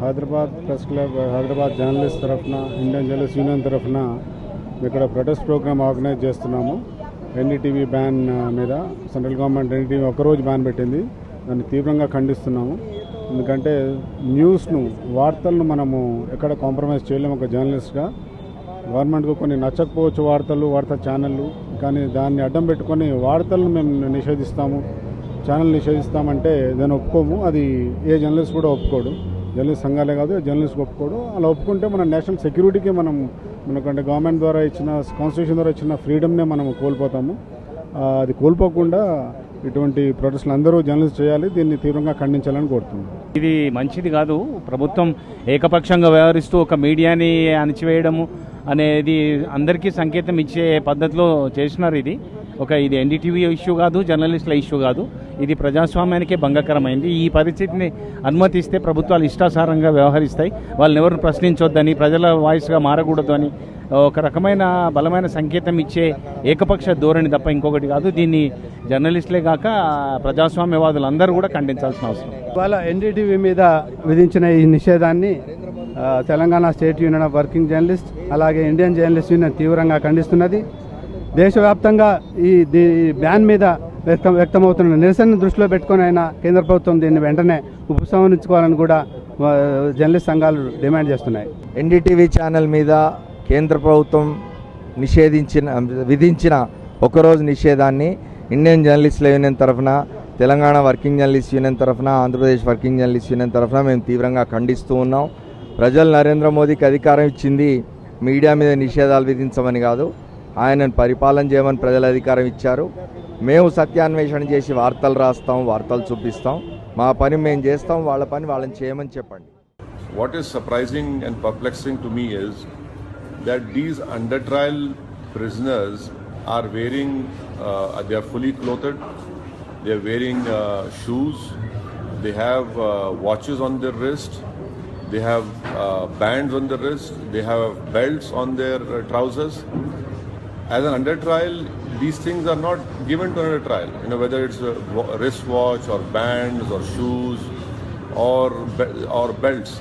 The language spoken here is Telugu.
Hyderabad press club, Hyderabad journalist తరఫున, ఇండియన్ జర్నలిస్ట్ యూనియన్ తరఫున ఇక్కడ ప్రొటెస్ట్ ప్రోగ్రామ్ ఆర్గనైజ్ చేస్తున్నాము. ఎన్డీటీవీ బ్యాన్ మీద సెంట్రల్ గవర్నమెంట్ ఎన్డీటీవీ ఒక్కరోజు బ్యాన్ పెట్టింది. దాన్ని తీవ్రంగా ఖండిస్తున్నాము. ఎందుకంటే న్యూస్ను, వార్తలను మనము ఎక్కడ కాంప్రమైజ్ చేయలేము. ఒక జర్నలిస్ట్గా గవర్నమెంట్కు కొన్ని నచ్చకపోవచ్చు వార్తా ఛానళ్ళు, కానీ దాన్ని అడ్డం పెట్టుకొని వార్తలను మేము నిషేధిస్తాము, ఛానల్ నిషేధిస్తామంటే దాన్ని ఒప్పుకోము. అది ఏ జర్నలిస్ట్ కూడా ఒప్పుకోడు. జర్నలిస్ట్ సంఘాలే కాదు, జర్నలిస్ట్ ఒప్పుకోడు. అలా ఒప్పుకుంటే మన నేషనల్ సెక్యూరిటీకి మనకంటే గవర్నమెంట్ ద్వారా ఇచ్చిన, కాన్స్టిట్యూషన్ ద్వారా ఇచ్చిన ఫ్రీడమ్నే మనం కోల్పోతాము. అది కోల్పోకుండా ఇటువంటి ప్రొటెస్టులు అందరూ జర్నలిస్ట్ చేయాలి. దీన్ని తీవ్రంగా ఖండించాలని కోరుతున్నాం. ఇది మంచిది కాదు. ప్రభుత్వం ఏకపక్షంగా వ్యవహరిస్తూ ఒక మీడియాని అణిచివేయడము అనేది అందరికీ సంకేతం ఇచ్చే పద్ధతిలో చేసినారు. ఇది ఎన్డీటీవీ ఇష్యూ కాదు, జర్నలిస్టుల ఇష్యూ కాదు. ఇది ప్రజాస్వామ్యానికే భంగకరమైంది. ఈ పరిస్థితిని అనుమతిస్తే ప్రభుత్వాలు ఇష్టాసారంగా వ్యవహరిస్తాయి. వాళ్ళని ఎవరు ప్రశ్నించొద్దని, ప్రజల వాయిస్గా మారకూడదు అని ఒక రకమైన బలమైన సంకేతం ఇచ్చే ఏకపక్ష ధోరణి తప్ప ఇంకొకటి కాదు. దీన్ని జర్నలిస్టులే కాక ప్రజాస్వామ్యవాదులు అందరూ కూడా ఖండించాల్సిన అవసరం. ఇవాళ ఎన్డీటీవీ మీద విధించిన ఈ నిషేధాన్ని Telangana state union of working journalist, అలాగే ఇండియన్ జర్నలిస్ట్ యూనియన్ తీవ్రంగా ఖండిస్తున్నది. దేశవ్యాప్తంగా ఈ బ్యాన్ మీద వ్యక్తమవుతున్న నిరసన దృష్టిలో పెట్టుకుని అయినా కేంద్ర ప్రభుత్వం దీన్ని వెంటనే ఉపసంహరించుకోవాలని కూడా జర్నలిస్ట్ సంఘాలు డిమాండ్ చేస్తున్నాయి. ఎన్డీటీవీ ఛానల్ మీద కేంద్ర ప్రభుత్వం విధించిన ఒకరోజు నిషేధాన్ని ఇండియన్ జర్నలిస్టుల యూనియన్ తరఫున, తెలంగాణ వర్కింగ్ జర్నలిస్ట్ యూనియన్ తరఫున, ఆంధ్రప్రదేశ్ వర్కింగ్ జర్నలిస్ట్ యూనియన్ తరఫున మేము తీవ్రంగా ఖండిస్తూ ఉన్నాం. ప్రజలు నరేంద్ర మోదీకి అధికారం ఇచ్చింది మీడియా మీద నిషేధాలు విధించమని కాదు, ఆయనను పరిపాలన చేయమని ప్రజలు అధికారం ఇచ్చారు. మేము సత్యాన్వేషణ చేసి వార్తలు రాస్తాం, వార్తలు చూపిస్తాం. మా పని మేము చేస్తాం, వాళ్ళ పని వాళ్ళని చేయమని చెప్పండి. What is surprising and perplexing to me is that these under trial prisoners are wearing, they are fully clothed, they are wearing shoes, they have watches on their wrist, they have bands on their wrist, they have belts on their trousers. As an under trial, these things are not given to under trial. Whether it's a wristwatch or bands or shoes or belts.